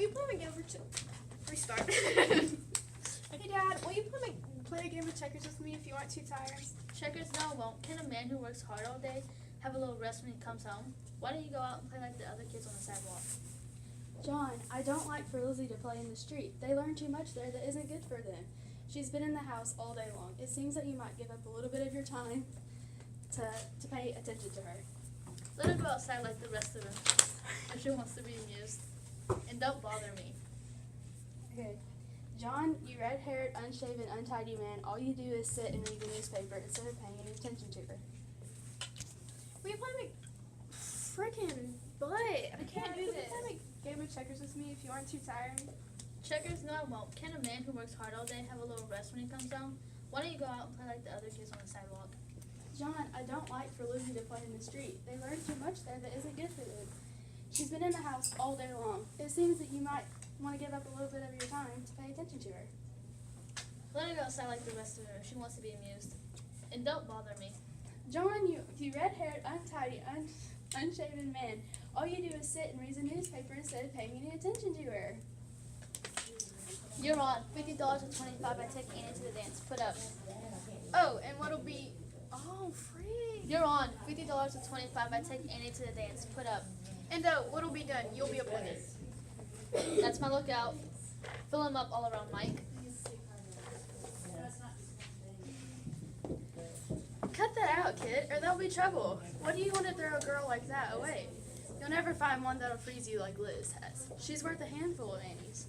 will you play a game restart? Hey, Dad, will you play a game of checkers with me if you aren't too tired? Checkers? No, I won't. Can a man who works hard all day have a little rest when he comes home? Why don't you go out and play like the other kids on the sidewalk? John, I don't like for Lizzie to play in the street. They learn too much there that isn't good for them. She's been in the house all day long. It seems that you might give up a little bit of your time to pay attention to her. Let her go outside like the rest of them if she wants to be amused. And don't bother me. Okay. John, you red-haired, unshaven, untidy man, all you do is sit and read the newspaper instead of paying any attention to her. Will you play my freaking butt? I can't do this. Will you play a game of checkers with me if you aren't too tired? Checkers? No, I won't. Can a man who works hard all day have a little rest when he comes home? Why don't you go out and play like the other kids on the sidewalk? John, I don't like for Lizzie to play in the street. They learn too much there that isn't good for them. She's been in the house all day long. It seems that you might want to give up a little bit of your time to pay attention to her. Let her go outside like the rest of her if she wants to be amused. And don't bother me. John, you red-haired, untidy, unshaven man, all you do is sit and read the newspaper instead of paying any attention to her. You're on. $50 and 25 I take Annie to the dance. Put up. Oh, and what'll be... Oh, free. You're on. $50 and 25 I take Annie to the dance. Put up. And what'll be done? You'll be appointed. That's my lookout. Fill him up all around, Mike. Cut that out, kid, or there'll be trouble. What do you want to throw a girl like that away? You'll never find one that'll freeze you like Liz has. She's worth a handful of Annies.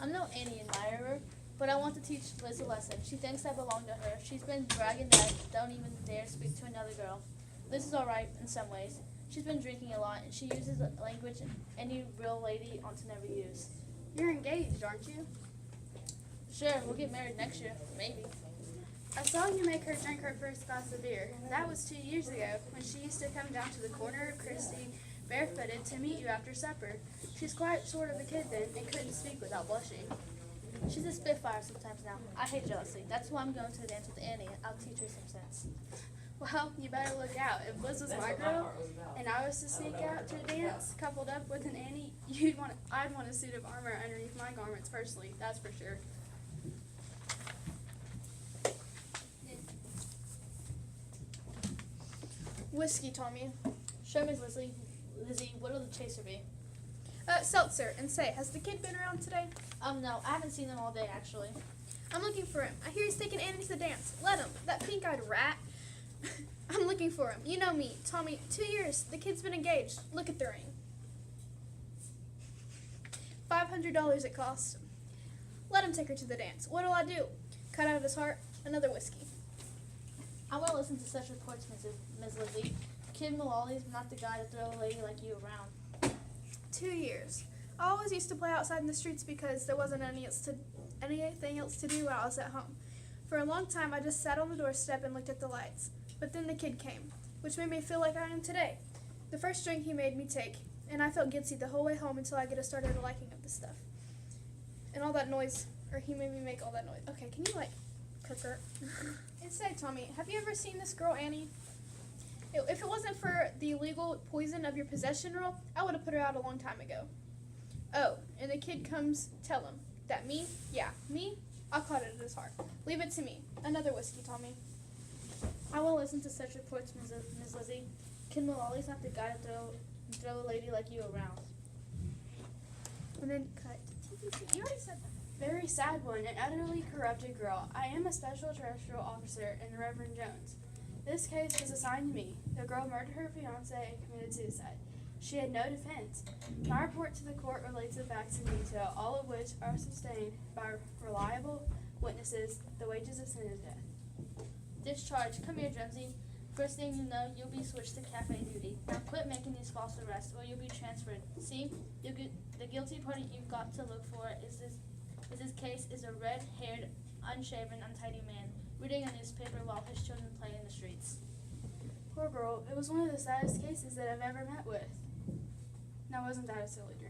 I'm no Annie admirer, but I want to teach Liz a lesson. She thinks I belong to her. She's been bragging that I don't even dare speak to another girl. Liz is alright in some ways. She's been drinking a lot, and she uses a language any real lady ought to never use. You're engaged, aren't you? Sure, we'll get married next year. Maybe. I saw you make her drink her first glass of beer. That was 2 years ago, when she used to come down to the corner of Christie barefooted to meet you after supper. She's quite sort of a kid then, and couldn't speak without blushing. She's a spitfire sometimes now. I hate jealousy. That's why I'm going to the dance with Annie. I'll teach her some sense. Well, you better look out. If Liz was my girl, and I was to sneak out to a dance, coupled up with an Annie, I'd want a suit of armor underneath my garments personally, that's for sure. Whiskey, Tommy. Show Miss Lizzie. Lizzie, what'll the chaser be? Seltzer, and say, has the kid been around today? No, I haven't seen him all day, actually. I'm looking for him. I hear he's taking Annie to the dance. Let him. That pink-eyed rat. I'm looking for him. You know me, Tommy. 2 years. The kid's been engaged. Look at the ring. $500 it cost. Let him take her to the dance. What'll I do? Cut out his heart? Another whiskey. I want to listen to such reports, Ms. Lizzie. Kid Malloy's not the guy to throw a lady like you around. 2 years. I always used to play outside in the streets because there wasn't anything else to do while I was at home. For a long time, I just sat on the doorstep and looked at the lights. But then the kid came, which made me feel like I am today. The first drink he made me take, and I felt guilty the whole way home until I started a liking of this stuff. And all that noise, or he made me make all that noise. Okay, can you, cook her? And say, Tommy, have you ever seen this girl, Annie? If it wasn't for the illegal poison of your possession rule, I would have put her out a long time ago. Oh, and the kid comes, tell him. That me? Yeah, me? I'll cut it at his heart. Leave it to me. Another whiskey, Tommy. I will listen to such reports, Ms. Lizzie. Kid Malloy's not the guy to throw a lady like you around. And then cut to TVC. You already said that. Very sad one, an utterly corrupted girl. I am a special terrestrial officer in the Reverend Jones. This case was assigned to me. The girl murdered her fiancé and committed suicide. She had no defense. My report to the court relates the facts in detail, all of which are sustained by reliable witnesses. The wages of sin is death. Discharge. Come here, Jonesy. First thing you know, you'll be switched to cafe duty. Now quit making these false arrests, or you'll be transferred. See, the guilty party you've got to look for is this case is a red-haired, unshaven, untidy man reading a newspaper while his children play in the streets. Poor girl. It was one of the saddest cases that I've ever met with. Now, wasn't that a silly dream?